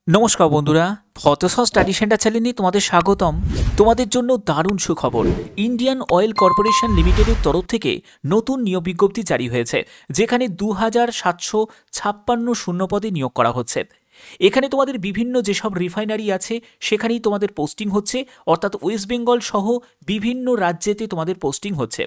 নমস্কার বন্ধুরা, photos study centre চ্যানেলে তোমাদের স্বাগতম। তোমাদের জন্য দারুণ সুখবর। ইন্ডিয়ান অয়েল কর্পোরেশন লিমিটেডের তরফ থেকে নতুন নিয়োগ বিজ্ঞপ্তি জারি হয়েছে, যেখানে 2756 শূন্যপদে নিয়োগ করা হচ্ছে। এখানে তোমাদের বিভিন্ন যেসব রিফাইনারি আছে সেখানেই তোমাদের পোস্টিং হচ্ছে, অর্থাৎ ওয়েস্ট বেঙ্গল সহ বিভিন্ন রাজ্যেতে তোমাদের পোস্টিং হচ্ছে।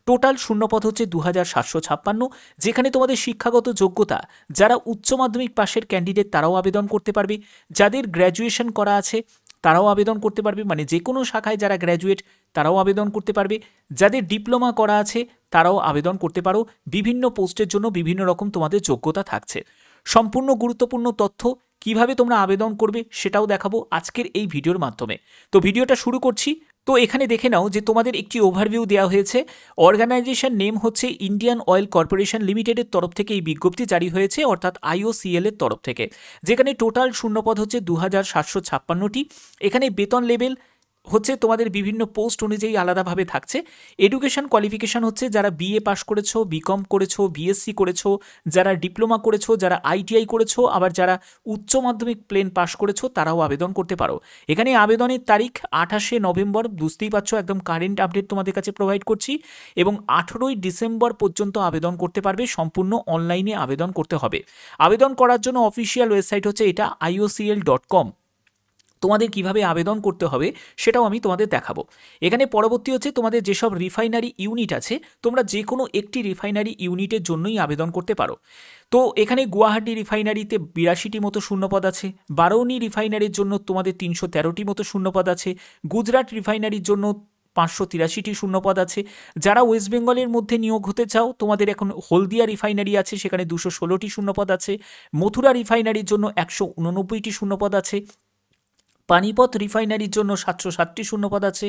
টোটাল শূন্যপদ হচ্ছে 2756, যেখানে তোমাদের শিক্ষাগত যোগ্যতা যারা উচ্চ মাধ্যমিক পাশের ক্যান্ডিডেট তারাও আবেদন করতে পারবে, যাদের গ্র্যাজুয়েশন করা আছে তারাও আবেদন করতে পারবে, মানে যে কোনো শাখায় যারা গ্র্যাজুয়েট তারাও আবেদন করতে পারবে, যাদের ডিপ্লোমা করা আছে তারাও আবেদন করতে পারো। বিভিন্ন পোস্টের জন্য বিভিন্ন রকম তোমাদের যোগ্যতা থাকছে। সম্পূর্ণ গুরুত্বপূর্ণ তথ্য কিভাবে তোমরা আবেদন করবে সেটাও দেখাবো আজকের এই ভিডিওর মাধ্যমে। তো ভিডিওটা শুরু করছি। তো এখানে দেখে নাও যে তোমাদের একটি ওভারভিউ দেওয়া হয়েছে। অর্গানাইজেশন নেম হচ্ছে ইন্ডিয়ান অয়েল কর্পোরেশন লিমিটেডের তরফ থেকে এই বিজ্ঞপ্তি জারি হয়েছে, অর্থাৎ আইওসিএল এর তরফ থেকে, যেখানে টোটাল শূন্যপদ হচ্ছে 2756টি। এখানে বেতন লেভেল হচ্ছে তোমাদের বিভিন্ন পোস্ট অনুযায়ী আলাদাভাবে থাকছে। এডুকেশন কোয়ালিফিকেশন হচ্ছে যারা বিএ পাস করেছো, বিকম করেছো, বিএসসি করেছো, যারা ডিপ্লোমা করেছো, যারা আইটিআই করেছো, আবার যারা উচ্চ মাধ্যমিক প্লেন পাস করেছো তারাও আবেদন করতে পারো। এখানে আবেদনের তারিখ 28শে নভেম্বর, বুঝতেই পারছো একদম কারেন্ট আপডেট তোমাদের কাছে প্রোভাইড করছি, এবং 18ই ডিসেম্বর পর্যন্ত আবেদন করতে পারবে। সম্পূর্ণ অনলাইনে আবেদন করতে হবে। আবেদন করার জন্য অফিসিয়াল ওয়েবসাইট হচ্ছে এটা iocl.com। তোমাদের কিভাবে আবেদন করতে হবে সেটাও আমি তোমাদের দেখাবো। এখানে পরবর্তী হচ্ছে তোমাদের যেসব রিফাইনারি ইউনিট আছে, তোমরা যে কোনো একটি রিফাইনারি ইউনিটের জন্যই আবেদন করতে পারো। তো এখানে গুয়াহাটি রিফাইনারিতে 82টি মতো শূন্যপদ আছে, বারৌনি রিফাইনারির জন্য তোমাদের 313টি মতো শূন্যপদ আছে, গুজরাট রিফাইনারির জন্য 583টি শূন্যপদ আছে। যারা ওয়েস্ট বেঙ্গলের মধ্যে নিয়োগ হতে চাও, তোমাদের এখন হলদিয়া রিফাইনারি আছে, সেখানে 216টি শূন্যপদ আছে। মথুরা রিফাইনারির জন্য 189টি শূন্যপদ আছে। পানিপথ রিফাইনারির জন্য 707টি শূন্যপদ আছে।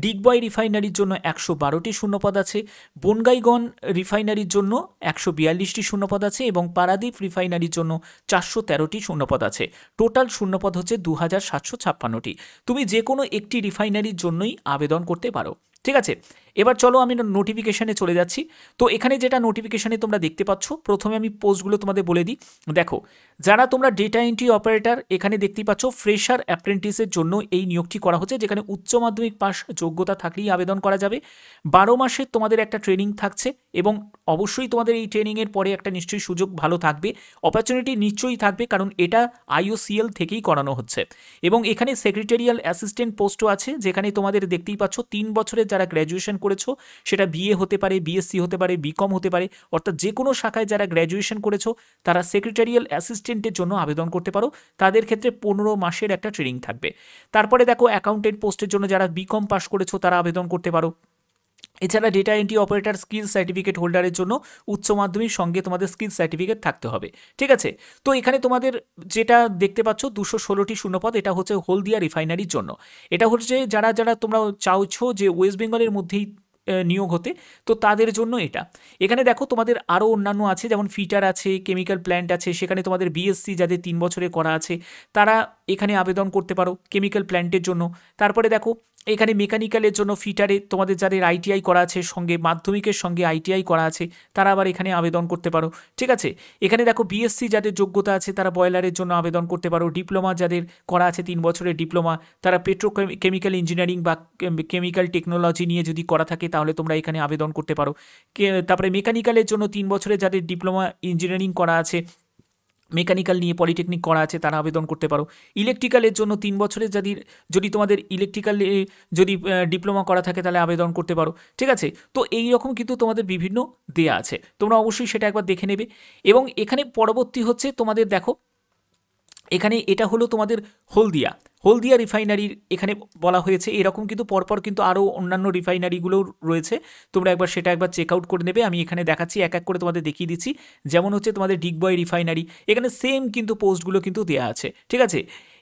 ডিগবয় রিফাইনারির জন্য 112টি শূন্যপদ আছে। বনগাইগন রিফাইনারির জন্য 142টি শূন্যপদ আছে, এবং পারাদ্বীপ রিফাইনারির জন্য 413টি শূন্যপদ আছে। টোটাল শূন্যপদ হচ্ছে 2756টি। তুমি যে কোনো একটি রিফাইনারির জন্যই আবেদন করতে পারো। ঠিক আছে, এবার চলো আমি নোটিফিকেশানে চলে যাচ্ছি। তো এখানে যেটা নোটিফিকেশানে তোমরা দেখতে পাচ্ছ, প্রথমে আমি পোস্টগুলো তোমাদের বলে দিই। দেখো, যারা তোমরা ডেটা এন্ট্রি অপারেটর, এখানে দেখতেই পাচ্ছ ফ্রেশার অ্যাপ্রেন্টিসের জন্য এই নিয়োগটি করা হচ্ছে, যেখানে উচ্চ মাধ্যমিক পাস যোগ্যতা থাকলেই আবেদন করা যাবে। 12 মাসের তোমাদের একটা ট্রেনিং থাকছে, এবং অবশ্যই তোমাদের এই ট্রেনিংয়ের পরে একটা নিশ্চয়ই সুযোগ ভালো থাকবে, অপরচুনিটি নিশ্চয়ই থাকবে, কারণ এটা আইওসিএল থেকেই করানো হচ্ছে। এবং এখানে সেক্রেটারিয়াল অ্যাসিস্ট্যান্ট পোস্টও আছে, যেখানে তোমাদের দেখতেই পাচ্ছ 3 বছরের যারা গ্র্যাজুয়েশন করেছো, সেটা বিএ হতে পারে, বিএসসি হতে পারে, বিকম হতে পারে, অর্থাৎ যে কোনো শাখায় যারা গ্র্যাজুয়েশন করেছো তারা সেক্রেটারিয়াল অ্যাসিস্ট্যান্টের জন্য আবেদন করতে পারো। তাদের ক্ষেত্রে 15 মাসের একটা ট্রেনিং থাকবে। তারপরে দেখো, অ্যাকাউন্টেন্ট পোস্টের জন্য যারা বিকম পাস করেছো তারা আবেদন করতে পারো। এছাড়া data entry operator skill certificate হোল্ডারের জন্য উচ্চ মাধ্যমিক সঙ্গে তোমাদের স্কিল সার্টিফিকেট থাকতে হবে। ঠিক আছে, তো এখানে তোমাদের যেটা দেখতে পাচ্ছ 216টি শূন্যপদ, এটা হচ্ছে হলদিয়া রিফাইনারির জন্য। এটা হচ্ছে যারা যারা তোমরা চাইছো যে ওয়েস্ট বেঙ্গলের মধ্যেই নিয়োগ হতে, তো তাদের জন্য এটা। এখানে দেখো তোমাদের আরও অন্যান্য আছে, যেমন ফিটার আছে, কেমিক্যাল প্ল্যান্ট আছে, সেখানে তোমাদের বিএসসি যাদের 3 বছরে করা আছে তারা এখানে আবেদন করতে পারো কেমিক্যাল প্ল্যান্টের জন্য। তারপরে দেখো, এখানে মেকানিক্যালের জন্য ফিটারে তোমাদের যাদের আইটিআই করা আছে, সঙ্গে মাধ্যমিকের সঙ্গে আইটিআই করা আছে, তারা আবার এখানে আবেদন করতে পারো। ঠিক আছে, এখানে দেখো বিএসসি যাদের যোগ্যতা আছে তারা বয়লারের জন্য আবেদন করতে পারো। ডিপ্লোমা যাদের করা আছে 3 বছরের ডিপ্লোমা, তারা পেট্রোকেমিক্যাল ইঞ্জিনিয়ারিং বা কেমিক্যাল টেকনোলজি নিয়ে যদি করা থাকে তাহলে তোমরা এখানে আবেদন করতে পারো। তারপরে মেকানিক্যালের জন্য 3 বছরের যাদের ডিপ্লোমা ইঞ্জিনিয়ারিং করা আছে, মেকানিক্যাল নিয়ে পলিটেকনিক করা আছে, তারা আবেদন করতে পারো। ইলেকট্রিক্যালের জন্য 3 বছরের যদি তোমাদের ইলেকট্রিক্যাল যদি ডিপ্লোমা করা থাকে তাহলে আবেদন করতে পারো। ঠিক আছে, তো এই রকম কিন্তু তোমাদের বিভিন্ন দেয়া আছে, তোমরা অবশ্যই সেটা একবার দেখে নেবে। এবং এখানে পরবর্তী হচ্ছে তোমাদের দেখো, এখানে এটা হলো তোমাদের হলদিয়া রিফাইনারির এখানে বলা হয়েছে। এরকম কিন্তু পরপর কিন্তু আরও অন্যান্য রিফাইনারিগুলোও রয়েছে, তোমরা একবার সেটা একবার চেক আউট করে নেবে। আমি এখানে দেখাচ্ছি, এক এক করে তোমাদের দেখিয়ে দিচ্ছি। যেমন হচ্ছে তোমাদের ডিগবয় রিফাইনারি, এখানে সেম কিন্তু পোস্টগুলো কিন্তু দেওয়া আছে। ঠিক আছে,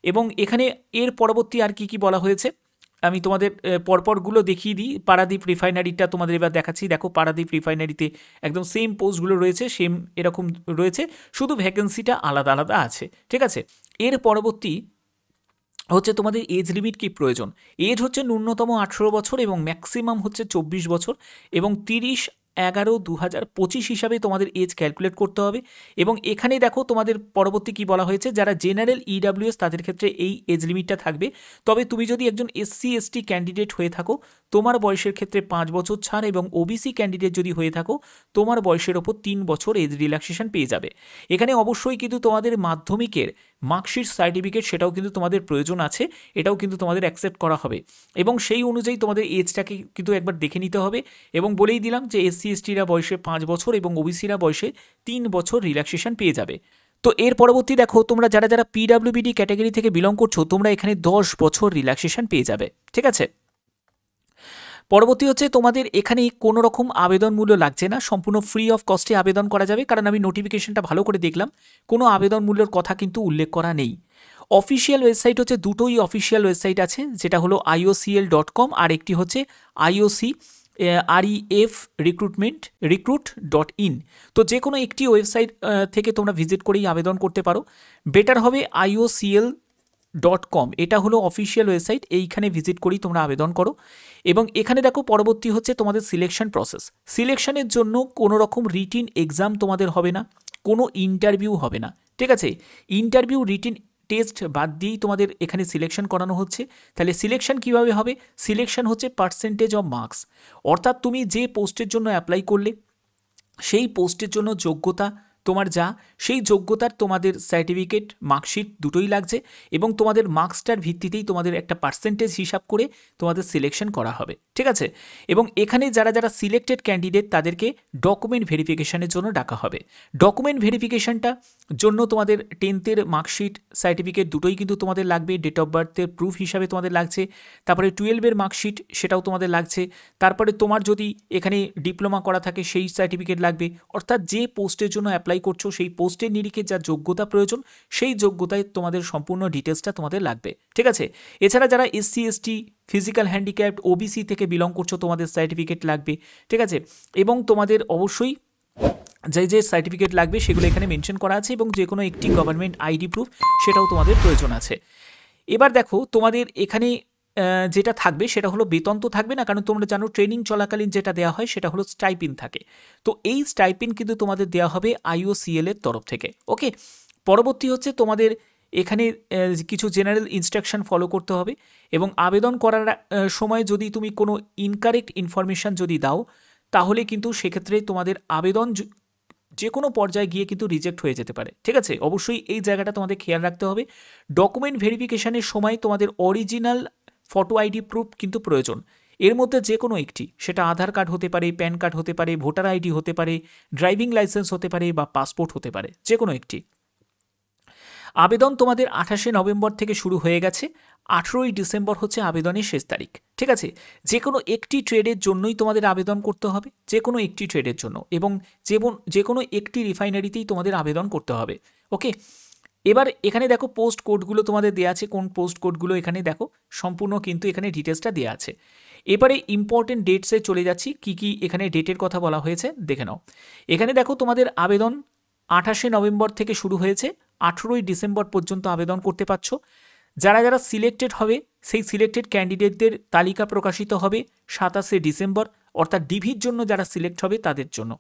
এবং এখানে এর পরবর্তী আর কি কি বলা হয়েছে আমি তোমাদের পরপরগুলো দেখিয়ে দিই। পারাদ্বীপ রিফাইনারিটা তোমাদের এবার দেখাচ্ছি। দেখো, পারাদ্বীপ রিফাইনারিতে একদম সেম পোস্টগুলো রয়েছে, সেম এরকম রয়েছে, শুধু ভ্যাকেন্সিটা আলাদা আলাদা আছে। ঠিক আছে, এর পরবর্তী হচ্ছে তোমাদের এজ লিমিট কি প্রয়োজন। এজ হচ্ছে ন্যূনতম 18 বছর এবং ম্যাক্সিমাম হচ্ছে 24 বছর, এবং 30 11/2025 হিসাবে তোমাদের এজ ক্যালকুলেট করতে হবে। এবং এখানে দেখো তোমাদের পরবর্তী কি বলা হয়েছে, যারা জেনারেল ইডাব্লিউএস তাদের ক্ষেত্রে এই এজ লিমিটটা থাকবে। তবে তুমি যদি একজন এসসি এসটি ক্যান্ডিডেট হয়ে থাকো তোমার বয়সের ক্ষেত্রে 5 বছর ছাড়, এবং ওবিসি ক্যান্ডিডেট যদি হয়ে থাকো তোমার বয়সের ওপর 3 বছর এজ রিল্যাক্সেশন পেয়ে যাবে। এখানে অবশ্যই কিন্তু তোমাদের মাধ্যমিকের মার্কশিট সার্টিফিকেট সেটাও কিন্তু তোমাদের প্রয়োজন আছে, এটাও কিন্তু তোমাদের অ্যাকসেপ্ট করা হবে। এবং সেই অনুযায়ী তোমাদের এজটাকে কিন্তু একবার দেখে নিতে হবে। এবং বলেই দিলাম যে এসসি এসটিরা বয়সে 5 বছর এবং ওবিসিরা বয়সে 3 বছর রিল্যাক্সেশন পেয়ে যাবে। তো এর পরবর্তী দেখো, তোমরা যারা যারা পিডাব্লিউবিডি ক্যাটাগরি থেকে বিলং করছো তোমরা এখানে 10 বছর রিল্যাক্সেশন পেয়ে যাবে। ঠিক আছে, পরবর্তী হচ্ছে তোমাদের এখানে কোনো রকম আবেদন মূল্য লাগছে না, সম্পূর্ণ ফ্রি অফ কস্টে আবেদন করা যাবে। কারণ আমি নোটিফিকেশনটা ভালো করে দেখলাম, কোনো আবেদন মূল্যের কথা কিন্তু উল্লেখ করা নেই। অফিসিয়াল ওয়েবসাইট হচ্ছে দুটোই অফিসিয়াল ওয়েবসাইট আছে, যেটা হলো iocl.com আর একটি হচ্ছে IOC REF recruit.in। তো যে কোনো একটি ওয়েবসাইট থেকে তোমরা ভিজিট করেই আবেদন করতে পারো। বেটার হবে iocl.com, এটা হলো অফিসিয়াল ওয়েবসাইট, এইখানে ভিজিট করেই তোমরা আবেদন করো। এবং এখানে দেখো পরবর্তী হচ্ছে তোমাদের সিলেকশন প্রসেস। সিলেকশনের জন্য কোনো রকম রিটিন এক্সাম তোমাদের হবে না, কোনো ইন্টারভিউ হবে না। ঠিক আছে, ইন্টারভিউ রিটিন টেস্ট বাদ দিয়েই তোমাদের এখানে সিলেকশন করানো হচ্ছে। তাহলে সিলেকশন কিভাবে হবে? সিলেকশন হচ্ছে পার্সেন্টেজ অফ মার্কস, অর্থাৎ তুমি যে পোস্টের জন্য অ্যাপ্লাই করলে সেই পোস্টের জন্য যোগ্যতা তোমার যা, সেই যোগ্যতার তোমাদের সার্টিফিকেট মার্কশিট দুটোই লাগছে, এবং তোমাদের মার্কসটার ভিত্তিতেই তোমাদের একটা পার্সেন্টেজ হিসাব করে তোমাদের সিলেকশন করা হবে। ঠিক আছে, এবং এখানে যারা যারা সিলেক্টেড ক্যান্ডিডেট তাদেরকে ডকুমেন্ট ভেরিফিকেশনের জন্য ডাকা হবে। ডকুমেন্ট ভেরিফিকেশনটা জন্য তোমাদের 10th মার্কশিট সার্টিফিকেট দুটোই কিন্তু তোমাদের লাগবে, ডেট অফ বার্থের প্রুফ হিসাবে তোমাদের লাগছে। তারপরে 12 মার্কশিট সেটাও তোমাদের লাগছে। তারপরে তোমার যদি এখানে ডিপ্লোমা করা থাকে সেই সার্টিফিকেট লাগবে। অর্থাৎ যে পোস্টের জন্য অ্যাপ্লাই করছো সেই পোস্টের নিরিখে যা যোগ্যতা প্রয়োজন সেই যোগ্যতায় তোমাদের সম্পূর্ণ ডিটেলসটা তোমাদের লাগবে। ঠিক আছে, এছাড়া যারা SC ST physical handicapped OBC থেকে বিলং করছো তোমাদের সার্টিফিকেট লাগবে। ঠিক আছে, এবং তোমাদের অবশ্যই যে যে সার্টিফিকেট লাগবে সেগুলো এখানে মেনশন করা আছে, এবং যে কোনো একটি গভর্নমেন্ট আইডি প্রুফ সেটাও তোমাদের প্রয়োজন আছে। এবার দেখো তোমাদের এখানে যেটা থাকবে সেটা হলো বেতন তো থাকবে না, কারণ তোমরা জানো ট্রেনিং চলাকালীন যেটা দেওয়া হয় সেটা হলো স্টাইপিন থাকে। তো এই স্টাইপিন কিন্তু তোমাদের দেওয়া হবে IOCL এর তরফ থেকে। ওকে, পরবর্তী হচ্ছে তোমাদের এখানে কিছু জেনারেল ইনস্ট্রাকশন ফলো করতে হবে, এবং আবেদন করার সময় যদি তুমি কোনো ইনকারেক্ট ইনফরমেশান যদি দাও তাহলে কিন্তু সেক্ষেত্রে তোমাদের আবেদন যে কোনো পর্যায়ে গিয়ে কিন্তু রিজেক্ট হয়ে যেতে পারে। ঠিক আছে, অবশ্যই এই জায়গাটা তোমাদের খেয়াল রাখতে হবে। ডকুমেন্ট ভেরিফিকেশনের সময় তোমাদের অরিজিনাল ফটো আইডি প্রুফ কিন্তু প্রয়োজন। এর মধ্যে যে কোনো একটি, সেটা আধার কার্ড হতে পারে, প্যান কার্ড হতে পারে, ভোটার আইডি হতে পারে, ড্রাইভিং লাইসেন্স হতে পারে, বা পাসপোর্ট হতে পারে, যে কোনো একটি। আবেদন তোমাদের 28 নভেম্বর থেকে শুরু হয়ে গেছে, 18ই ডিসেম্বর হচ্ছে আবেদনের শেষ তারিখ। ঠিক আছে, যে কোনো একটি ট্রেডের জন্যই তোমাদের আবেদন করতে হবে, যে কোনো একটি ট্রেডের জন্য, এবং যে কোনো একটি রিফাইনারিতেই তোমাদের আবেদন করতে হবে। ওকে, এবার এখানে দেখো পোস্ট কোডগুলো তোমাদের দেওয়া আছে, কোন পোস্ট কোডগুলো এখানে দেখো সম্পূর্ণ কিন্তু এখানে ডিটেলসটা দেওয়া আছে। এবারে ইম্পর্টেন্ট ডেটসে চলে যাচ্ছি, কি কি এখানে ডেটের কথা বলা হয়েছে দেখে নাও। এখানে দেখো তোমাদের আবেদন 28 নভেম্বর থেকে শুরু হয়েছে, 18ই ডিসেম্বর পর্যন্ত আবেদন করতে পারছো। যারা যারা সিলেক্টেড হবে সেই সিলেক্টেড ক্যান্ডিডেটদের তালিকা প্রকাশিত হবে 27শে ডিসেম্বর, অর্থাৎ ডিভির জন্য যারা সিলেক্ট হবে তাদের জন্য।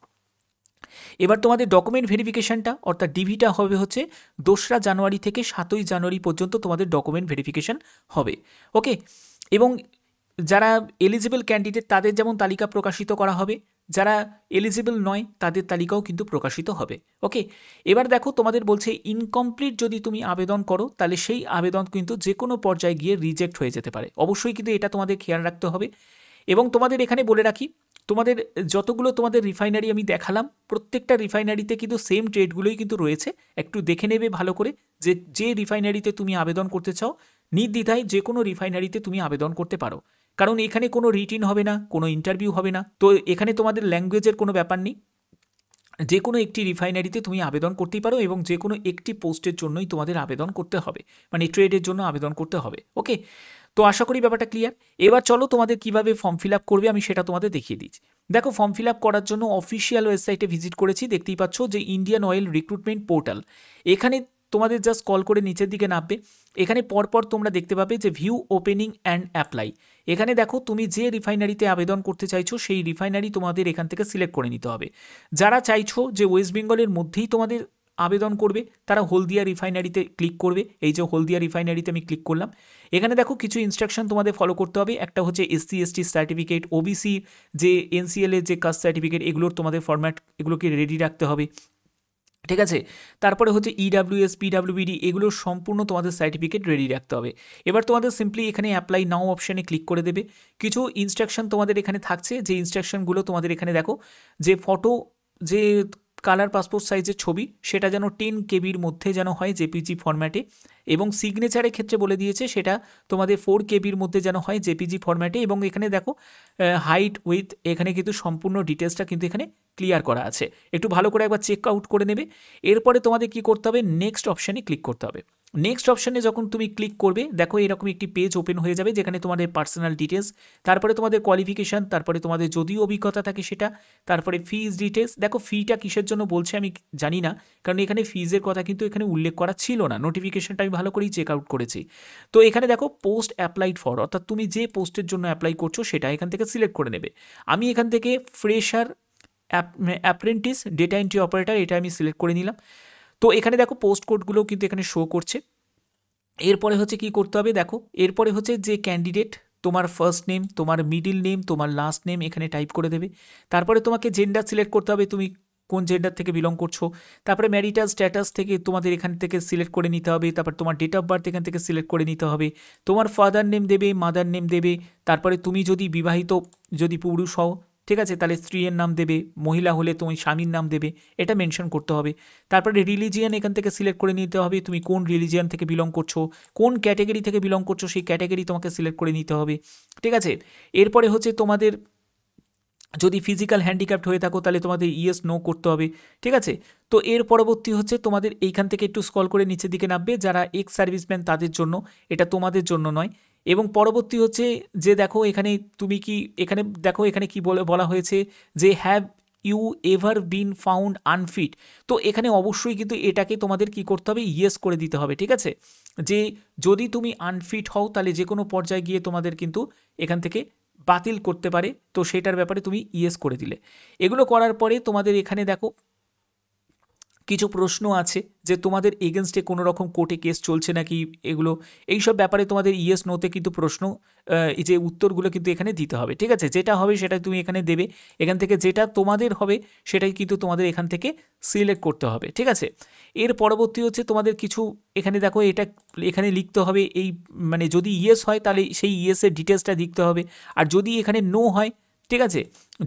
এবার তোমাদের ডকুমেন্ট ভেরিফিকেশনটা অর্থাৎ ডিভিটা হবে হচ্ছে 2রা জানুয়ারি থেকে 7ই জানুয়ারি পর্যন্ত তোমাদের ডকুমেন্ট ভেরিফিকেশন হবে। ওকে, এবং যারা এলিজিবল ক্যান্ডিডেট তাদের যেমন তালিকা প্রকাশিত করা হবে, যারা এলিজিবল নয় তাদের তালিকাও কিন্তু প্রকাশিত হবে। ওকে, এবার দেখো তোমাদের বলছে ইনকমপ্লিট যদি তুমি আবেদন করো তাহলে সেই আবেদন কিন্তু যে কোনো পর্যায়ে গিয়ে রিজেক্ট হয়ে যেতে পারে। অবশ্যই কিন্তু এটা তোমাদের খেয়াল রাখতে হবে। এবং তোমাদের এখানে বলে রাখি, তোমাদের যতগুলো তোমাদের রিফাইনারি আমি দেখালাম প্রত্যেকটা রিফাইনারিতে কিন্তু সেম ট্রেডগুলোই কিন্তু রয়েছে। একটু দেখে নেবে ভালো করে যে রিফাইনারিতে তুমি আবেদন করতে চাও, নির্দ্বিধায় যে কোনো রিফাইনারিতে তুমি আবেদন করতে পারো, কারণ এখানে কোনো রিটিন হবে না, কোনো ইন্টারভিউ হবে না। তো এখানে তোমাদের ল্যাঙ্গুয়েজের কোনো ব্যাপার নেই, যে কোনো একটি রিফাইনারিতে তুমি আবেদন করতেই পারো, এবং যে কোনো একটি পোস্টের জন্যই তোমাদের আবেদন করতে হবে, মানে ট্রেডের জন্য আবেদন করতে হবে। ওকে, তো আশা করি ব্যাপারটা ক্লিয়ার। এবার চলো তোমাদের কিভাবে ফর্ম ফিল আপ করবে আমি সেটা তোমাদের দেখিয়ে দিচ্ছি। দেখো ফর্ম ফিল আপ করার জন্য অফিসিয়াল ওয়েবসাইটে ভিজিট করেছি, দেখতেই পাচ্ছ যে ইন্ডিয়ান অয়েল রিক্রুটমেন্ট পোর্টাল। এখানে তোমাদের জাস্ট কল করে নিচের দিকে নামবে, এখানে পরপর তোমরা দেখতে পাবে যে ভিউ ওপেনিং অ্যান্ড অ্যাপ্লাই। এখানে দেখো তুমি যে রিফাইনারিতে আবেদন করতে চাইছো সেই রিফাইনারি তোমাদের এখান থেকে সিলেক্ট করে নিতে হবে। যারা চাইছো যে ওয়েস্ট বেঙ্গলের মধ্যেই তোমাদের আবেদন করবে তারা হলদিয়া রিফাইনারিতে ক্লিক করবে। এই যে হলদিয়া রিফাইনারিতে আমি ক্লিক করলাম, এখানে দেখো কিছু ইনস্ট্রাকশন তোমাদের ফলো করতে হবে। একটা হচ্ছে SC ST সার্টিফিকেট, OBC যে NCL এর যে কাস্ট সার্টিফিকেট, এগুলোর তোমাদের ফরম্যাট এগুলোকে রেডি রাখতে হবে, ঠিক আছে। তারপরে হচ্ছে EWS PWBD এগুলোর সম্পূর্ণ তোমাদের সার্টিফিকেট রেডি রাখতে হবে। এবার তোমাদের সিম্পলি এখানে অ্যাপ্লাই নাও অপশানে ক্লিক করে দেবে। কিছু ইনস্ট্রাকশন তোমাদের এখানে থাকছে, যে ইনস্ট্রাকশনগুলো তোমাদের এখানে দেখো যে ফটো, যে কালার পাসপোর্ট সাইজের ছবি সেটা যেন 10 KB মধ্যে যেন হয় JPG ফরম্যাটে, এবং সিগনেচারের ক্ষেত্রে বলে দিয়েছে সেটা তোমাদের 4 KB মধ্যে যেন হয় JPG ফরম্যাটে। এবং এখানে দেখো হাইট উইথ এখানে কিন্তু সম্পূর্ণ ডিটেলসটা কিন্তু এখানে ক্লিয়ার করা আছে। একটু ভালো করে একবার চেক আউট করে নেবে। এরপরে তোমাদের কি করতে হবে, নেক্সট অপশানে ক্লিক করতে হবে। নেক্সট অপশানে যখন তুমি ক্লিক করবে দেখো এরকম একটি পেজ ওপেন হয়ে যাবে যেখানে তোমাদের পার্সোনাল ডিটেলস, তারপরে তোমাদের কোয়ালিফিকেশান, তারপরে তোমাদের যদি অভিজ্ঞতা থাকে সেটা, তারপরে ফিজ ডিটেলস। দেখো ফিটা কিসের জন্য বলছে আমি জানি না, কারণ এখানে ফিজের কথা কিন্তু এখানে উল্লেখ করা ছিল না, নোটিফিকেশনটা আমি ভালো করেই চেক আউট করেছি। তো এখানে দেখো পোস্ট অ্যাপ্লাইড ফর, অর্থাৎ তুমি যে পোস্টের জন্য অ্যাপ্লাই করছো সেটা এখান থেকে সিলেক্ট করে নেবে। আমি এখান থেকে fresher apprentice data entry operator এটা আমি সিলেক্ট করে নিলাম। তো এখানে দেখো পোস্ট কোডগুলোও কিন্তু এখানে শো করছে। এরপরে হচ্ছে কি করতে হবে, দেখো এরপরে হচ্ছে যে ক্যান্ডিডেট তোমার ফার্স্ট নেম, তোমার মিডিল নেম, তোমার লাস্ট নেম এখানে টাইপ করে দেবে। তারপরে তোমাকে জেন্ডার সিলেক্ট করতে হবে, তুমি কোন জেন্ডার থেকে বিলং করছো। তারপরে ম্যারিটাল স্ট্যাটাস থেকে তোমাদের এখান থেকে সিলেক্ট করে নিতে হবে। তারপর তোমার ডেট অফ বার্থ এখান থেকে সিলেক্ট করে নিতে হবে। তোমার ফাদার নেম দেবে, মাদার নেম দেবে। তারপরে তুমি যদি বিবাহিত, যদি পুরুষ হও, ঠিক আছে, তাহলে স্ত্রীর নাম দেবে, মহিলা হলে তুমি স্বামীর নাম দেবে, এটা মেনশন করতে হবে। তারপরে রিলিজিয়ান এখান থেকে সিলেক্ট করে নিতে হবে, তুমি কোন রিলিজিয়ান থেকে বিলং করছো, কোন ক্যাটাগরি থেকে বিলং করছো সেই ক্যাটাগরি তোমাকে সিলেক্ট করে নিতে হবে, ঠিক আছে। এরপরে হচ্ছে তোমাদের যদি ফিজিক্যাল হ্যান্ডিক্যাপ্ট হয়ে থাকো তাহলে তোমাদের ইয়েস নো করতে হবে, ঠিক আছে। তো এর পরবর্তী হচ্ছে তোমাদের এইখান থেকে একটু স্ক্রল করে নিচের দিকে নামবে, যারা এক্স সার্ভিসম্যান তাদের জন্য, এটা তোমাদের জন্য নয়। এবং পরবর্তী হচ্ছে যে দেখো এখানে তুমি কি, এখানে দেখো এখানে কি বলা হয়েছে যে have you ever been found unfit. তো এখানে অবশ্যই কিন্তু এটাকে তোমাদের কি করতে হবে, ইয়েস করে দিতে হবে, ঠিক আছে। যে যদি তুমি আনফিট হও তাহলে যে কোনো পর্যায়ে গিয়ে তোমাদের কিন্তু এখান থেকে বাতিল করতে পারে, তো সেটার ব্যাপারে তুমি ইয়েস করে দিলে। এগুলো করার পরে তোমাদের এখানে দেখো কিছু প্রশ্ন আছে যে তোমাদের এগেনস্টে কোনো রকম কোর্টে কেস চলছে নাকি, এগুলো এইসব ব্যাপারে তোমাদের ইয়েস নোতে কিন্তু প্রশ্ন, এই যে উত্তরগুলো কিন্তু এখানে দিতে হবে, ঠিক আছে। যেটা হবে সেটা তুমি এখানে দেবে, এখান থেকে যেটা তোমাদের হবে সেটাই কিন্তু তোমাদের এখান থেকে সিলেক্ট করতে হবে, ঠিক আছে। এর পরবর্তী হচ্ছে তোমাদের কিছু এখানে দেখো এটা এখানে লিখতে হবে, এই মানে যদি ইয়েস হয় তাহলে সেই ইয়েসের ডিটেলসটা লিখতে হবে, আর যদি এখানে নো হয়, ঠিক আছে,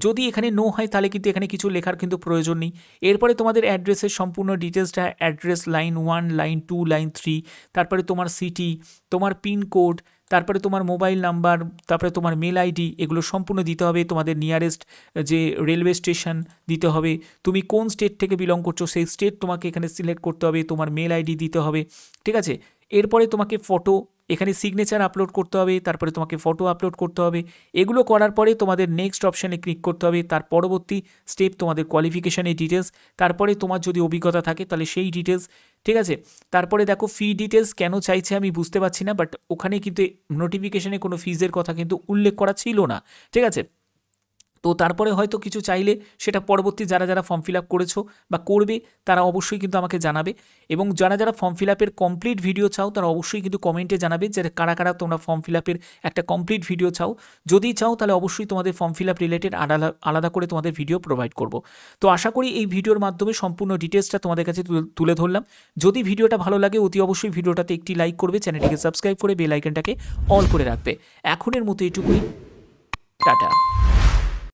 যদি এখানে নো হয় তাহলে কিন্তু এখানে কিছু লেখার কিন্তু প্রয়োজন নেই। এরপরে তোমাদের অ্যাড্রেসের সম্পূর্ণ ডিটেলসটা, অ্যাড্রেস লাইন 1, লাইন 2, লাইন 3, তারপরে তোমার সিটি, তোমার পিনকোড, তারপরে তোমার মোবাইল নাম্বার, তারপরে তোমার মেল আইডি, এগুলো সম্পূর্ণ দিতে হবে। তোমাদের নিয়ারেস্ট যে রেলওয়ে স্টেশন দিতে হবে, তুমি কোন স্টেট থেকে বিলং করছো সেই স্টেট তোমাকে এখানে সিলেক্ট করতে হবে, তোমার মেল আইডি দিতে হবে, ঠিক আছে। এরপরে তোমাকে ফটো, এখানে সিগনেচার আপলোড করতে হবে, তারপরে তোমাকে ফটো আপলোড করতে হবে। এগুলো করার পরে তোমাদের নেক্সট অপশানে ক্লিক করতে হবে। তার পরবর্তী স্টেপ তোমাদের কোয়ালিফিকেশানের ডিটেলস, তারপরে তোমার যদি অভিজ্ঞতা থাকে তাহলে সেই ডিটেলস, ঠিক আছে। তারপরে দেখো ফি ডিটেলস কেন চাইছে আমি বুঝতে পারছি না, বাট ওখানে কিন্তু নোটিফিকেশানে কোনো ফিজের কথা কিন্তু উল্লেখ করা ছিল না, ঠিক আছে। তো তারপরে হয়তো কিছু চাইলে সেটা পরবর্তী যারা যারা ফর্ম ফিল আপ করেছো বা করবে তারা অবশ্যই কিন্তু আমাকে জানাবে। এবং যারা যারা ফর্ম ফিল আপের কমপ্লিট ভিডিও চাও তারা অবশ্যই কিন্তু কমেন্টে জানাবে যে কারা কারা তোমরা ফর্ম ফিল আপের একটা কমপ্লিট ভিডিও চাও। যদি চাও তাহলে অবশ্যই তোমাদের ফর্ম ফিল আপ রিলেটেড আলাদা করে তোমাদের ভিডিও প্রোভাইড করব। তো আশা করি এই ভিডিওর মাধ্যমে সম্পূর্ণ ডিটেলসটা তোমাদের কাছে তুলে ধরলাম। যদি ভিডিওটা ভালো লাগে অতি অবশ্যই ভিডিওটাতে একটি লাইক করবে, চ্যানেলটিকে সাবস্ক্রাইব করে বেল আইকনটাকে অল করে রাখবে। এখনের মতো এটুকুই, টাটা।